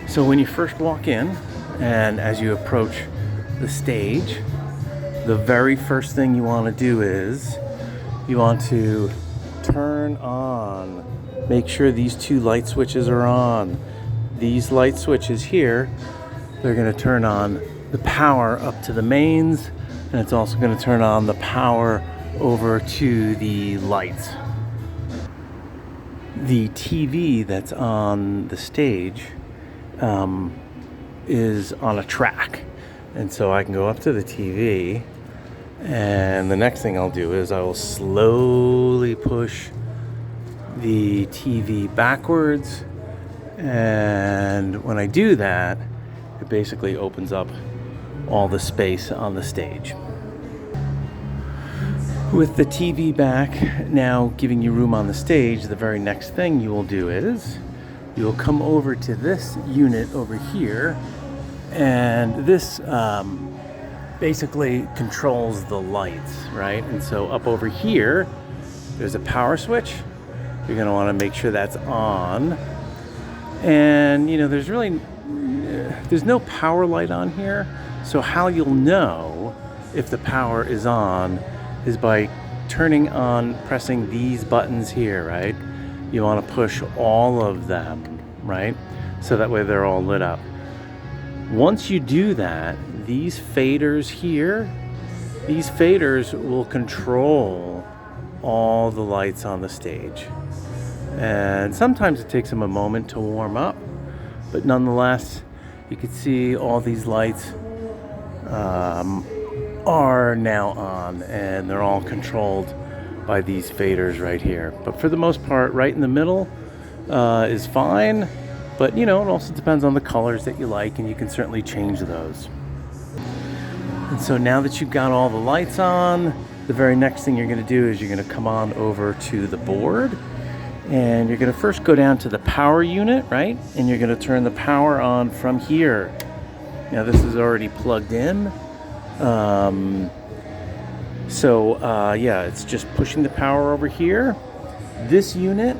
So when you first walk in and as you approach the stage, the very first thing you want to do is you want to turn on, make sure these two light switches are on. These light switches here, they're going to turn on the power up to the mains, and it's also going to turn on the power over to the lights. The TV that's on the stage is on a track, and so I can go up to the TV, and the next thing I'll do is I will slowly push the TV backwards, and when I do that, it basically opens up all the space on the stage. With the TV back now giving you room on the stage, the very next thing you will do is you'll come over to this unit over here, and this basically controls the lights, right? And so up over here, there's a power switch. You're going to want to make sure that's on. And, you know, there's no power light on here. So how you'll know if the power is on is by turning on, pressing these buttons here, right? You want to push all of them, right? So that way they're all lit up. Once you do that, these faders here, these faders will control all the lights on the stage. And sometimes it takes them a moment to warm up, but nonetheless, you can see all these lights are now on, and they're all controlled by these faders right here. But for the most part, right in the middle is fine, but you know, it also depends on the colors that you like, and you can certainly change those. And so now that you've got all the lights on, the very next thing you're going to do is you're going to come on over to the board, and you're going to first go down to the power unit, right? And you're going to turn the power on from here. Now this is already plugged in. Yeah, it's just pushing the power over here. This unit,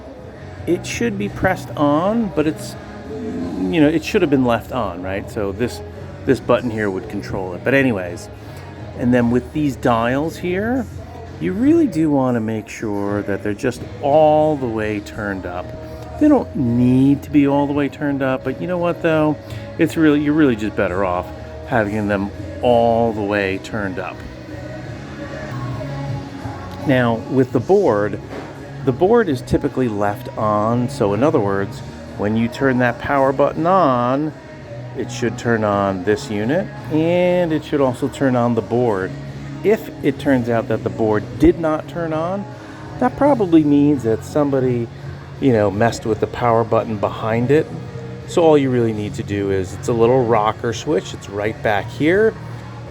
it should be pressed on, but it's, you know, it should have been left on, right? So this button here would control it. But anyways, and then with these dials here, you really do want to make sure that they're just all the way turned up. They don't need to be all the way turned up, but you know what though? You're really just better off having them all the way turned up. Now with the board is typically left on. So in other words, when you turn that power button on, it should turn on this unit, and it should also turn on the board. If it turns out that the board did not turn on, that probably means that somebody, you know, messed with the power button behind it. So all you really need to do is, it's a little rocker switch. It's right back here.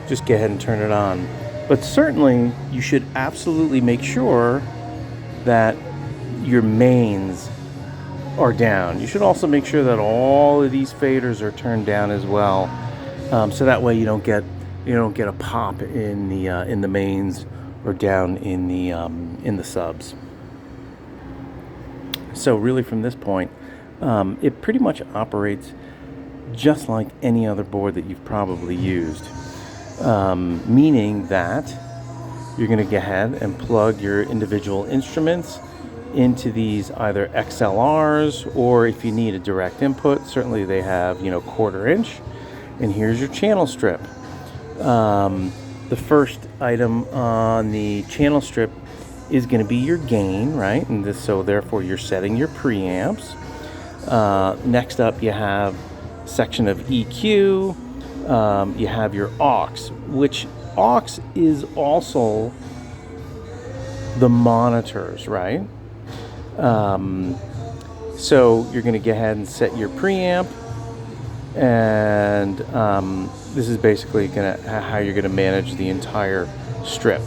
Just go ahead and turn it on. But certainly you should absolutely make sure that your mains are down. You should also make sure that all of these faders are turned down as well, so that way you don't get a pop in the mains or down in the subs. So really from this point, it pretty much operates just like any other board that you've probably used, meaning that you're going to go ahead and plug your individual instruments into these either XLRs, or if you need a direct input, certainly they have, you know, 1/4 inch. And here's your channel strip. The first item on the channel strip is going to be your gain, right? And so therefore you're setting your preamps. Next up, you have a section of EQ. You have your aux, which aux is also the monitors, right? So you're going to go ahead and set your preamp, and this is basically how you're going to manage the entire strip.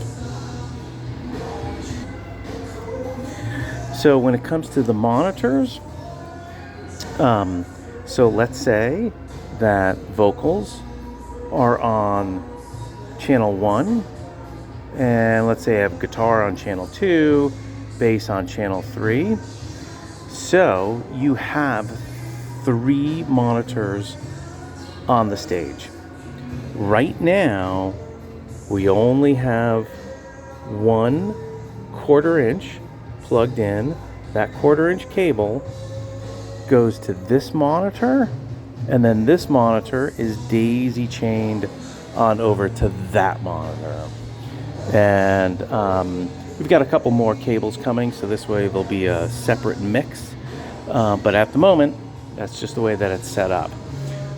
So when it comes to the monitors, so let's say that vocals are on channel 1, and let's say I have guitar on channel 2, bass on channel 3. So you have 3 monitors on the stage. Right now, we only have 1 1/4" plugged in. That 1/4" cable goes to this monitor, and then this monitor is daisy chained on over to that monitor. And we've got a couple more cables coming, so this way there'll be a separate mix. But at the moment, that's just the way that it's set up.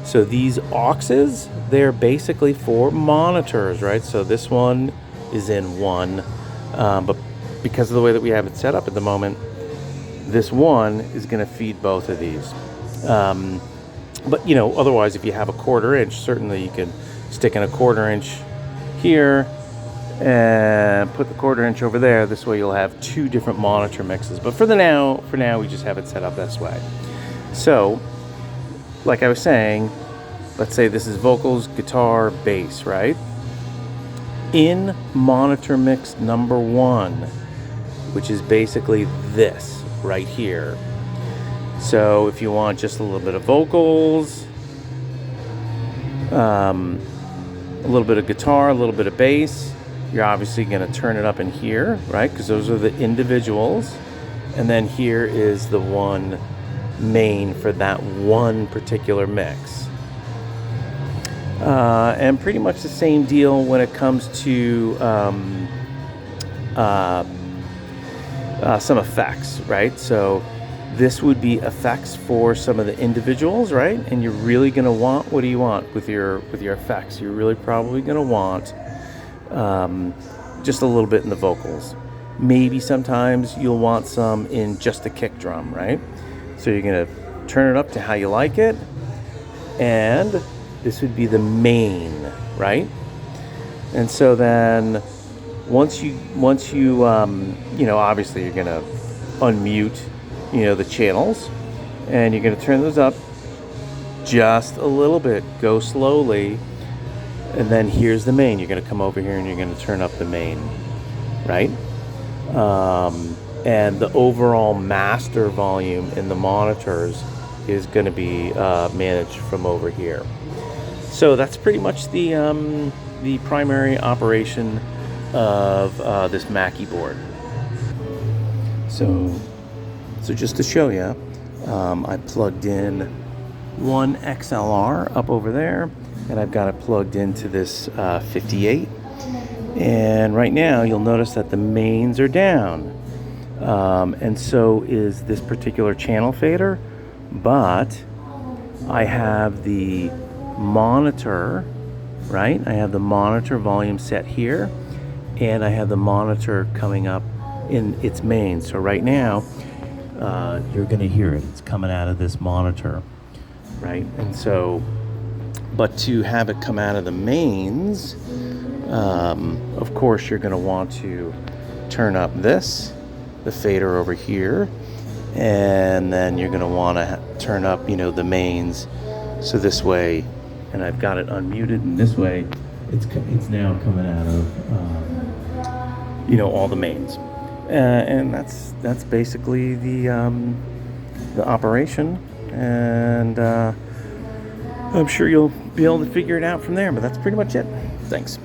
So these auxes, they're basically for monitors, right? So this one is in one, but because of the way that we have it set up at the moment, this one is going to feed both of these. But you know, otherwise, if you have a 1/4", certainly you can stick in a 1/4" here and put the 1/4" over there. This way you'll have 2 different monitor mixes. But for now, we just have it set up this way. So, like I was saying, let's say this is vocals, guitar, bass, right? In monitor mix number 1, which is basically this right here. So if you want just a little bit of vocals, a little bit of guitar, a little bit of bass, you're obviously going to turn it up in here, right? Because those are the individuals. And then here is the one main for that one particular mix. And pretty much the same deal when it comes to some effects, right? So this would be effects for some of the individuals, right? And you're really going to want, what do you want with your effects? You're really probably going to want just a little bit in the vocals. Maybe sometimes you'll want some in just the kick drum, right? So you're going to turn it up to how you like it. And this would be the main, right? And so then once you you know, obviously you're going to unmute, you know, the channels, and you're going to turn those up just a little bit, go slowly, and then here's the main. You're going to come over here and you're going to turn up the main, right? And the overall master volume in the monitors is going to be managed from over here. So that's pretty much the primary operation of this Mackie board. So just to show you, I plugged in one XLR up over there, and I've got it plugged into this 58. And right now, you'll notice that the mains are down, and so is this particular channel fader. But I have the monitor, right? I have the monitor volume set here, and I have the monitor coming up in its main. So right now, you're going to hear it. It's coming out of this monitor, right? And so, but to have it come out of the mains, of course, you're going to want to turn up the fader over here, and then you're going to want to turn up, you know, the mains. So this way, and I've got it unmuted, and this way, it's now coming out of, you know, all the mains. And that's basically the operation, and I'm sure you'll be able to figure it out from there, but that's pretty much it. Thanks.